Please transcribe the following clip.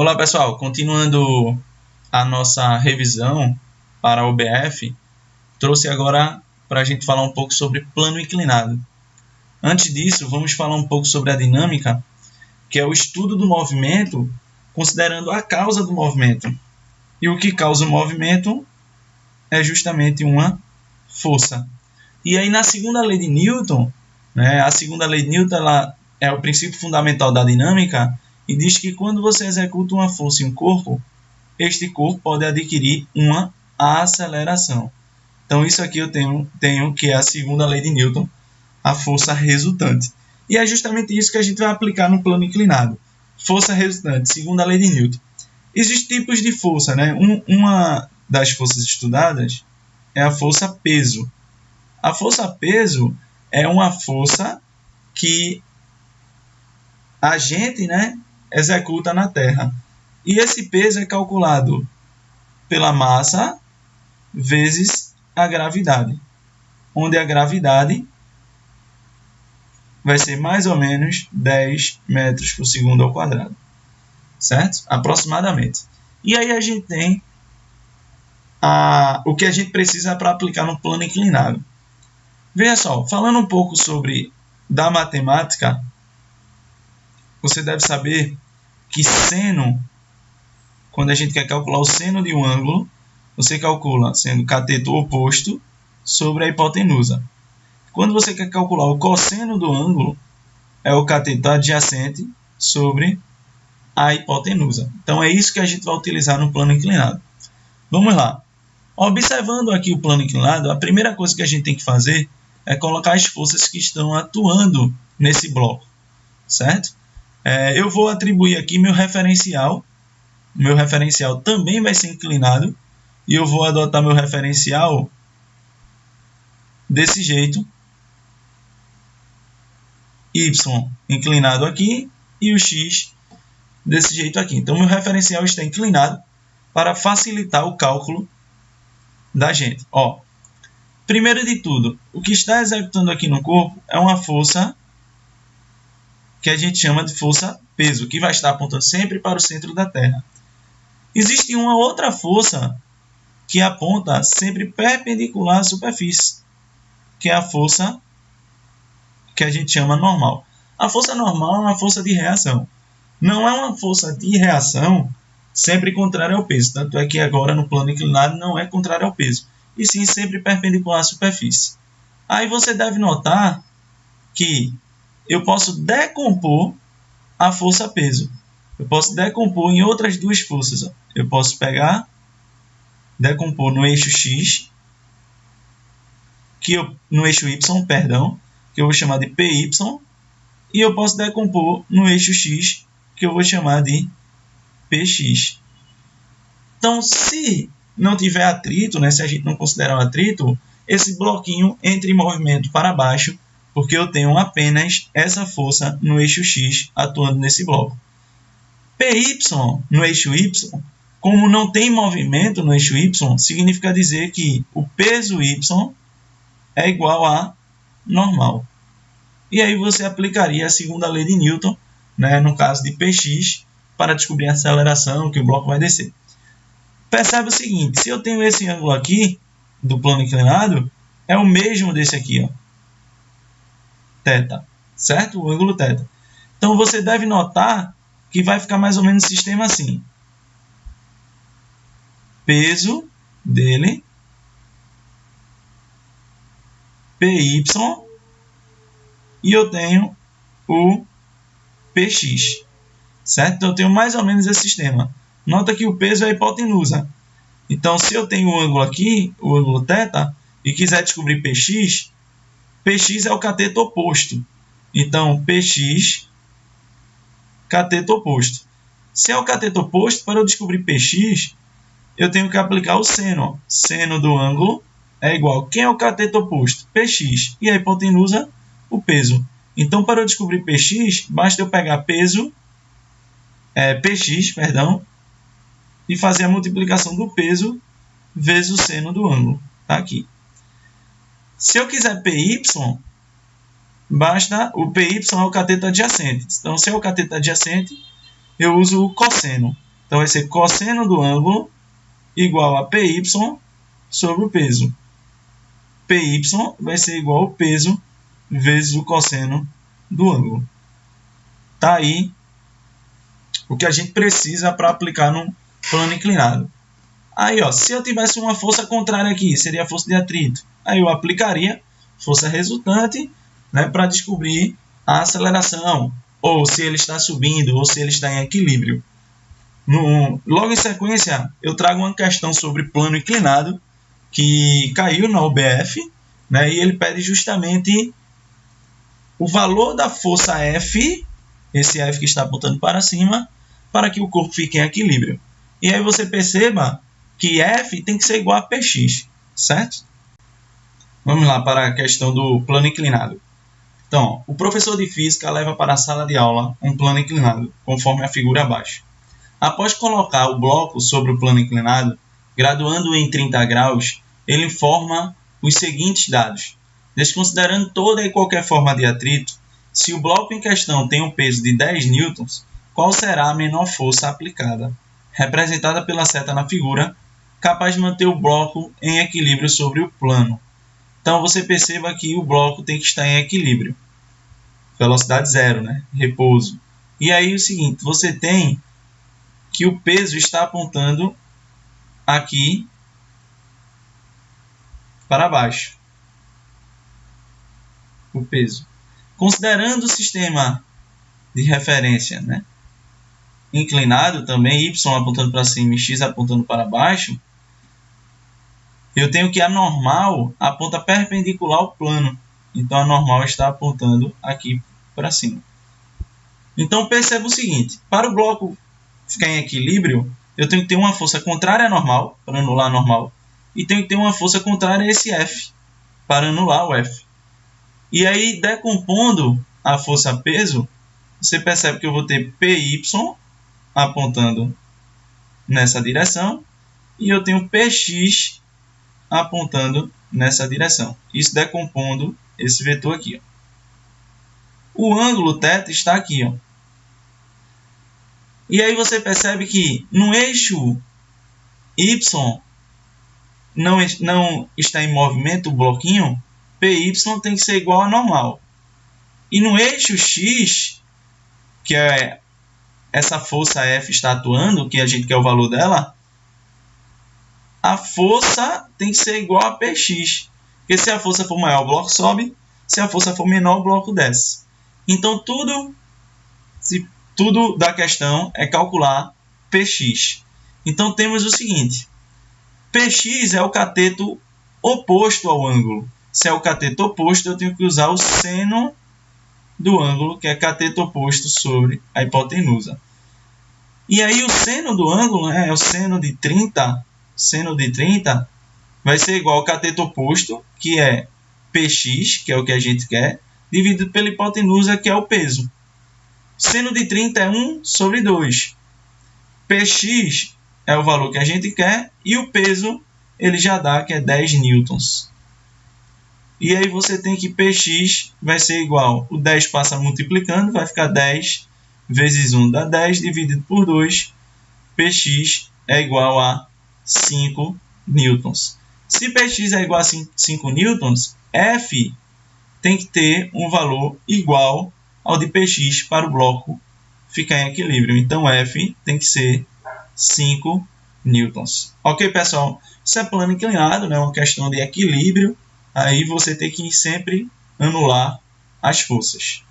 Olá pessoal, continuando a nossa revisão para o BF, trouxe agora para a gente falar um pouco sobre plano inclinado. Antes disso, vamos falar um pouco sobre a dinâmica, que é o estudo do movimento, considerando a causa do movimento. E o que causa o movimento é justamente uma força. E aí na segunda lei de Newton, a segunda lei de Newton ela é o princípio fundamental da dinâmica e diz que quando você executa uma força em um corpo, este corpo pode adquirir uma aceleração. Então isso aqui eu tenho que é a segunda lei de Newton, a força resultante. E é justamente isso que a gente vai aplicar no plano inclinado. Força resultante, segunda lei de Newton. Existem tipos de força, Uma das forças estudadas é a força peso. A força peso é uma força que a gente, executa na Terra. E esse peso é calculado pela massa vezes a gravidade, onde a gravidade vai ser mais ou menos 10 metros por segundo ao quadrado, certo? Aproximadamente. E aí a gente tem o que a gente precisa para aplicar no plano inclinado. Veja só, falando um pouco da matemática, você deve saber que seno, quando a gente quer calcular o seno de um ângulo, você calcula sendo cateto oposto sobre a hipotenusa. Quando você quer calcular o cosseno do ângulo, é o cateto adjacente sobre a hipotenusa. Então é isso que a gente vai utilizar no plano inclinado. Vamos lá. Observando aqui o plano inclinado, a primeira coisa que a gente tem que fazer é colocar as forças que estão atuando nesse bloco, certo? Eu vou atribuir aqui meu referencial. Meu referencial também vai ser inclinado. E eu vou adotar meu referencial desse jeito. Y inclinado aqui e o X desse jeito aqui. Então, meu referencial está inclinado para facilitar o cálculo da gente. Primeiro de tudo, o que está executando aqui no corpo é uma força que a gente chama de força peso, que vai estar apontando sempre para o centro da Terra. Existe uma outra força que aponta sempre perpendicular à superfície, que é a força que a gente chama normal. A força normal é uma força de reação. Não é uma força de reação sempre contrária ao peso. Tanto é que agora no plano inclinado não é contrário ao peso, e sim sempre perpendicular à superfície. Aí você deve notar que eu posso decompor a força peso. Eu posso decompor em outras duas forças. Eu posso decompor no eixo X, no eixo Y, que eu vou chamar de PY, e eu posso decompor no eixo X, que eu vou chamar de PX. Então, se não tiver atrito, se a gente não considerar um atrito, esse bloquinho entra em movimento para baixo, porque eu tenho apenas essa força no eixo X atuando nesse bloco. PY no eixo Y, como não tem movimento no eixo Y, significa dizer que o peso Y é igual a normal. E aí você aplicaria a segunda lei de Newton, no caso de Px, para descobrir a aceleração que o bloco vai descer. Percebe o seguinte, se eu tenho esse ângulo aqui, do plano inclinado, é o mesmo desse aqui, θ, certo? O ângulo θ. Então você deve notar que vai ficar mais ou menos o sistema assim. Peso dele, PY, e eu tenho o PX, certo? Então eu tenho mais ou menos esse sistema. Nota que o peso é a hipotenusa. Então se eu tenho o ângulo aqui, o ângulo θ, e quiser descobrir PX, PX é o cateto oposto. Então, PX, cateto oposto. Se é o cateto oposto, para eu descobrir PX, eu tenho que aplicar o seno. Seno do ângulo é igual. Quem é o cateto oposto? PX. E a hipotenusa, o peso. Então, para eu descobrir PX, basta eu pegar PX, e fazer a multiplicação do peso vezes o seno do ângulo. Está aqui. Se eu quiser PY, o PY é o cateto adjacente. Então, se é o cateto adjacente, eu uso o cosseno. Então, vai ser cosseno do ângulo igual a PY sobre o peso. PY vai ser igual ao peso vezes o cosseno do ângulo. Tá aí o que a gente precisa para aplicar num plano inclinado. Aí, ó, se eu tivesse uma força contrária aqui, seria a força de atrito. Aí eu aplicaria força resultante, né, para descobrir a aceleração, ou se ele está subindo, ou se ele está em equilíbrio. Logo em sequência, eu trago uma questão sobre plano inclinado, que caiu na UBF, né, e ele pede justamente o valor da força F, esse F que está apontando para cima, para que o corpo fique em equilíbrio. E aí você perceba que F tem que ser igual a Px, certo? Vamos lá para a questão do plano inclinado. Então, o professor de física leva para a sala de aula um plano inclinado, conforme a figura abaixo. Após colocar o bloco sobre o plano inclinado, graduando-o em 30 graus, ele informa os seguintes dados. Desconsiderando toda e qualquer forma de atrito, se o bloco em questão tem um peso de 10 newtons, qual será a menor força aplicada, representada pela seta na figura, capaz de manter o bloco em equilíbrio sobre o plano. Então, você perceba que o bloco tem que estar em equilíbrio. Velocidade zero, né? Repouso. E aí, o seguinte, você tem que o peso está apontando aqui para baixo. O peso. Considerando o sistema de referência, né, inclinado também, y apontando para cima e x apontando para baixo, eu tenho que a normal aponta perpendicular ao plano. Então, a normal está apontando aqui para cima. Então, perceba o seguinte. Para o bloco ficar em equilíbrio, eu tenho que ter uma força contrária à normal, para anular a normal. E tenho que ter uma força contrária a esse F, para anular o F. E aí, decompondo a força-peso, você percebe que eu vou ter PY apontando nessa direção. E eu tenho PX apontando nessa direção. Isso decompondo esse vetor aqui. Ó. O ângulo θ está aqui. Ó. E aí você percebe que no eixo Y não está em movimento o bloquinho, PY tem que ser igual a normal. E no eixo X, que é essa força F está atuando, que a gente quer o valor dela, a força tem que ser igual a Px. Porque se a força for maior, o bloco sobe. Se a força for menor, o bloco desce. Então, tudo da questão é calcular Px. Então, temos o seguinte. Px é o cateto oposto ao ângulo. Se é o cateto oposto, eu tenho que usar o seno do ângulo, que é cateto oposto sobre a hipotenusa. E aí, o seno do ângulo, né, é o seno de 30. Seno de 30 vai ser igual ao cateto oposto, que é Px, que é o que a gente quer, dividido pela hipotenusa, que é o peso. Seno de 30 é 1 sobre 2. Px é o valor que a gente quer e o peso ele já dá, que é 10 newtons. E aí você tem que Px vai ser igual, o 10 passa multiplicando, vai ficar 10 vezes 1 dá 10, dividido por 2, Px é igual a 5 newtons. Se Px é igual a 5 newtons, F tem que ter um valor igual ao de Px para o bloco ficar em equilíbrio. Então, F tem que ser 5 newtons. Ok, pessoal? Isso é plano inclinado, né? Uma questão de equilíbrio. Aí você tem que sempre anular as forças.